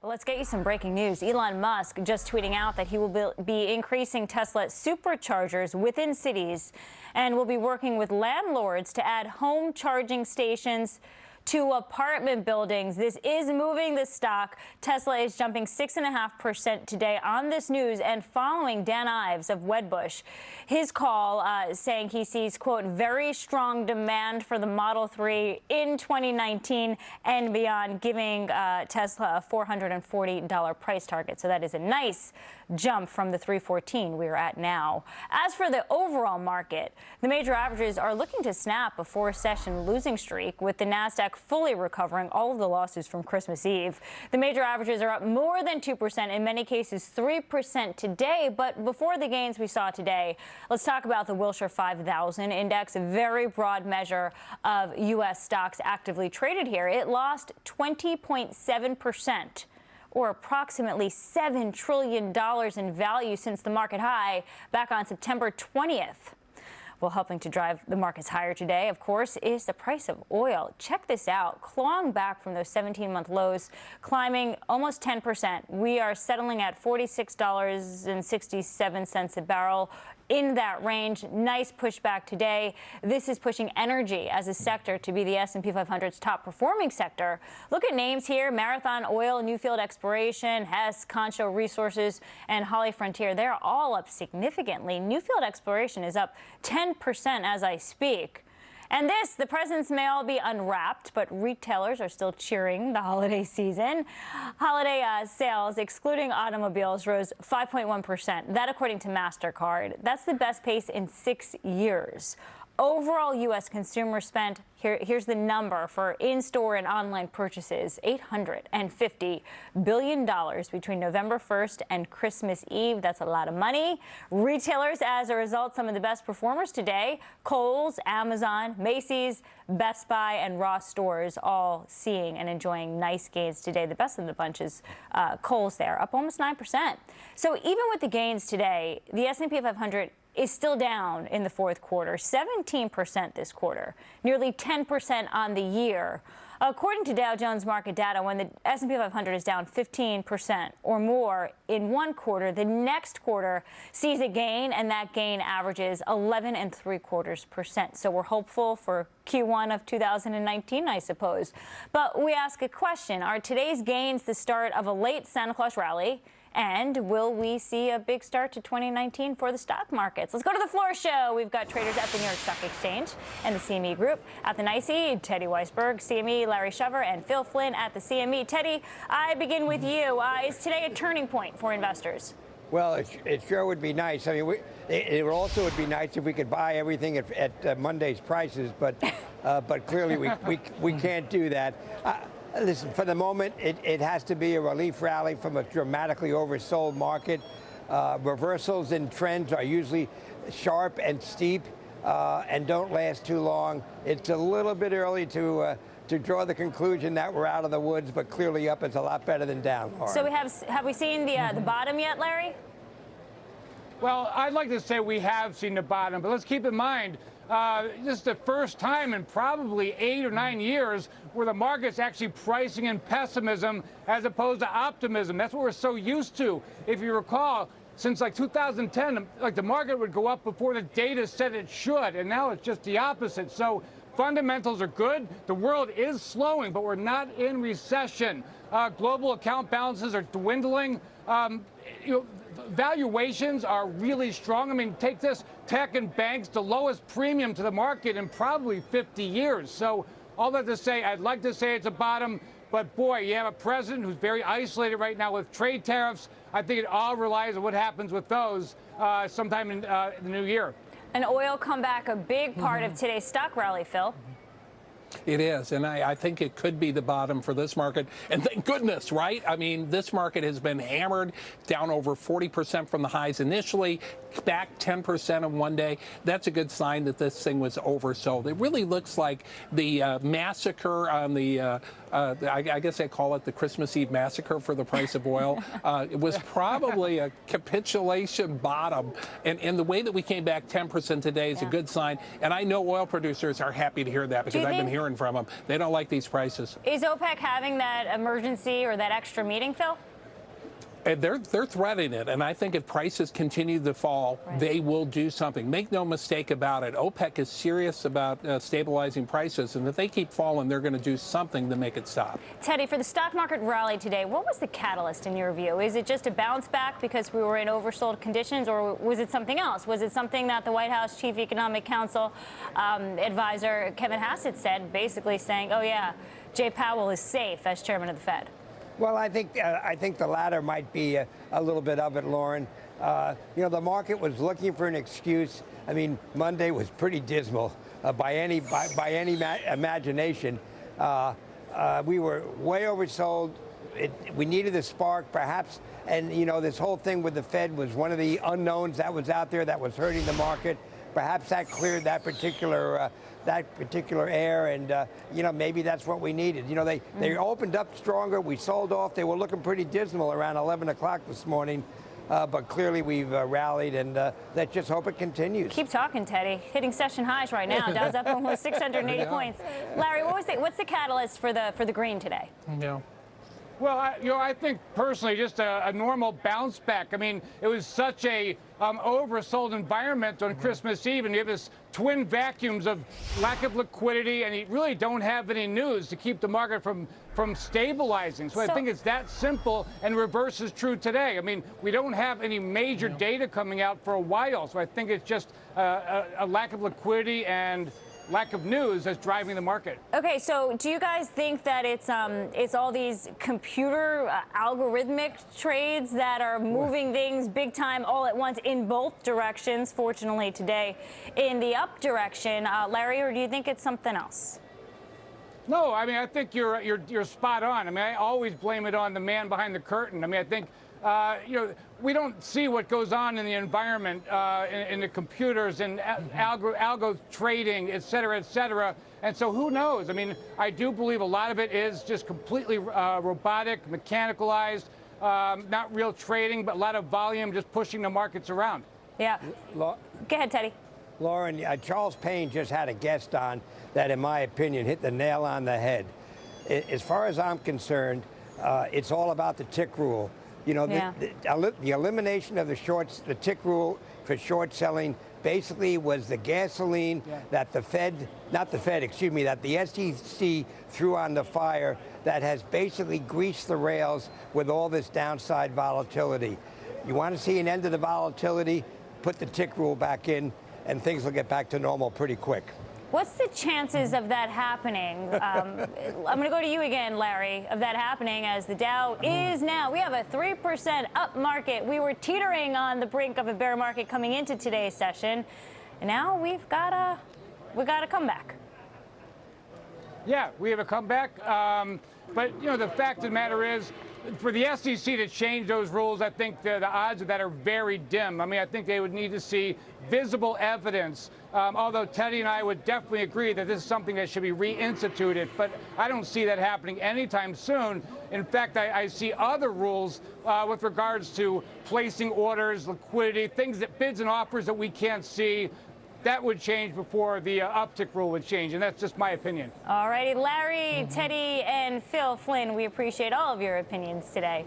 Let's get you some breaking news. Elon Musk just tweeting out that he will be increasing Tesla superchargers within cities and will be working with landlords to add home charging stations to apartment buildings. This is moving the stock. Tesla is jumping 6.5% today on this news and following Dan Ives of Wedbush. His call saying he sees, quote, very strong demand for the Model 3 in 2019 and beyond, giving Tesla a $440 price target. So that is a nice jump from the 314 we are at now. As for the overall market, the major averages are looking to snap a four-session losing streak, with the Nasdaq fully recovering all of the losses from Christmas Eve. The major averages are up more than 2%, in many cases 3% today. But before the gains we saw today, let's talk about the Wilshire 5000 index, a very broad measure of U.S. stocks actively traded here. It lost 20.7%. or approximately $7 trillion in value since the market high back on September 20th. Well, helping to drive the markets higher today, of course, is the price of oil. Check this out. Clawing back from those 17-month lows, climbing almost 10%. We are settling at $46.67 a barrel. In that range, nice pushback today. This is pushing energy as a sector to be the S&P 500's top performing sector. Look at names here: Marathon Oil, Newfield Exploration, Hess, Concho Resources, and HollyFrontier. They're all up significantly. Newfield Exploration is up 10% as I speak. And this, the presents may all be unwrapped, but retailers are still cheering the holiday season. Holiday sales, excluding automobiles, rose 5.1%. That, according to MasterCard. That's the best pace in 6 years. Overall, U.S. consumers spent, here's the number for in-store and online purchases, $850 billion between November 1st and Christmas Eve. That's a lot of money. Retailers, as a result, some of the best performers today: Kohl's, Amazon, Macy's, Best Buy, and Ross stores, all seeing and enjoying nice gains today. The best of the bunch is Kohl's there, up almost 9%. So even with the gains today, the S&P 500 is still down in the fourth quarter, 17% this quarter, nearly 10% on the year. According to Dow Jones market data, when the S&P 500 is down 15% or more in one quarter, the next quarter sees a gain, and that gain averages 11.75%. So we're hopeful for Q1 of 2019, I suppose. But we ask a question: are today's gains the start of a late Santa Claus rally? And will we see a big start to 2019 for the stock markets? Let's go to the floor show. We've got traders at the New York Stock Exchange and the CME Group. At the NYSE, Teddy Weisberg, CME, Larry Shover, and Phil Flynn at the CME. Teddy, I begin with you. Is today a turning point for investors? Well, it sure would be nice. I mean, it also would be nice if we could buy everything at Monday's prices, but clearly we can't do that. Listen, for the moment, it has to be a relief rally from a dramatically oversold market. Reversals in trends are usually sharp and steep and don't last too long. It's a little bit early to draw the conclusion that we're out of the woods, but clearly up is a lot better than down. So have we seen the bottom yet, Larry? Well, I'd like to say we have seen the bottom, but let's keep in mind, this is the first time in probably 8 or 9 years where the market's actually pricing in pessimism as opposed to optimism. That's what we're so used to. If you recall, since like 2010, like the market would go up before the data said it should, and now it's just the opposite. So fundamentals are good. The world is slowing, but we're not in recession. Global account balances are dwindling. Valuations are really strong. I mean, take this: tech and banks, the lowest premium to the market in probably 50 years. So all that to say, I'd like to say it's a bottom, but boy, you have a president who's very isolated right now with trade tariffs. I think it all relies on what happens with those sometime in the new year. And oil come back, a big part of today's stock rally, Phil. It is, and I think it could be the bottom for this market. And thank goodness, right? I mean, this market has been hammered, down over 40% from the highs initially, back 10% in one day. That's a good sign that this thing was oversold. It really looks like the massacre on the I guess they call it the Christmas Eve massacre for the price of oil. It was probably a capitulation bottom. And the way that we came back 10% today is a good sign. And I know oil producers are happy to hear that because I've been hearing from them. They don't like these prices. Is OPEC having that emergency or that extra meeting, Phil? They're threatening it, and I think if prices continue to fall, they will do something. Make no mistake about it. OPEC is serious about stabilizing prices, and if they keep falling, they're going to do something to make it stop. Teddy, for the stock market rally today, what was the catalyst in your view? Is it just a bounce back because we were in oversold conditions, or was it something else? Was it something that the White House Chief Economic Council advisor Kevin Hassett said, basically saying, oh yeah, Jay Powell is safe as chairman of the Fed? Well, I think the latter might be a little bit of it, Lauren. The market was looking for an excuse. I mean, Monday was pretty dismal by any imagination. We were way oversold. We needed a spark, perhaps. And this whole thing with the Fed was one of the unknowns that was out there that was hurting the market. Perhaps that cleared that particular air, and maybe that's what we needed. They opened up stronger. We sold off. They were looking pretty dismal around 11 o'clock this morning, but clearly we've rallied, and let's just hope it continues. Keep talking, Teddy. Hitting session highs right now. Dow's up almost 680 points. Larry, what's the catalyst for the green today? Yeah. Well, I think personally just a normal bounce back. I mean, it was such a oversold environment on Christmas Eve, and you have this twin vacuums of lack of liquidity, and you really don't have any news to keep the market from stabilizing. So I think it's that simple, and reverse is true today. I mean, we don't have any major data coming out for a while, so I think it's just a lack of liquidity and lack of news that's driving the market. Okay, so do you guys think that it's all these computer algorithmic trades that are moving things big time all at once in both directions? Fortunately today in the up direction, Larry, or do you think it's something else? No, I mean, I think you're spot on. I mean, I always blame it on the man behind the curtain. I mean, I think we don't see what goes on in the environment, in the computers and algo trading, et cetera, et cetera. And so who knows? I mean, I do believe a lot of it is just completely robotic, mechanicalized, not real trading, but a lot of volume just pushing the markets around. Yeah. Go ahead, Teddy. Lauren, Charles Payne just had a guest on that, in my opinion, hit the nail on the head. As far as I'm concerned, it's all about the tick rule. The elimination of the tick rule for short selling basically was the gasoline that the SEC threw on the fire that has basically greased the rails with all this downside volatility. You want to see an end to the volatility, put the tick rule back in, and things will get back to normal pretty quick. What's the chances of that happening? I'm going to go to you again, Larry, of that happening as the Dow is now. We have a 3% up market. We were teetering on the brink of a bear market coming into today's session. And now we've got a comeback. Yeah, we have a comeback. But, the fact of the matter is, for the SEC to change those rules, I think the odds of that are very dim. I mean, I think they would need to see visible evidence, although Teddy and I would definitely agree that this is something that should be reinstituted, but I don't see that happening anytime soon. In fact, I see other rules with regards to placing orders, liquidity, things that bids and offers that we can't see. That would change before the uptick rule would change, and that's just my opinion. All righty, Larry, Teddy, and Phil Flynn, we appreciate all of your opinions today.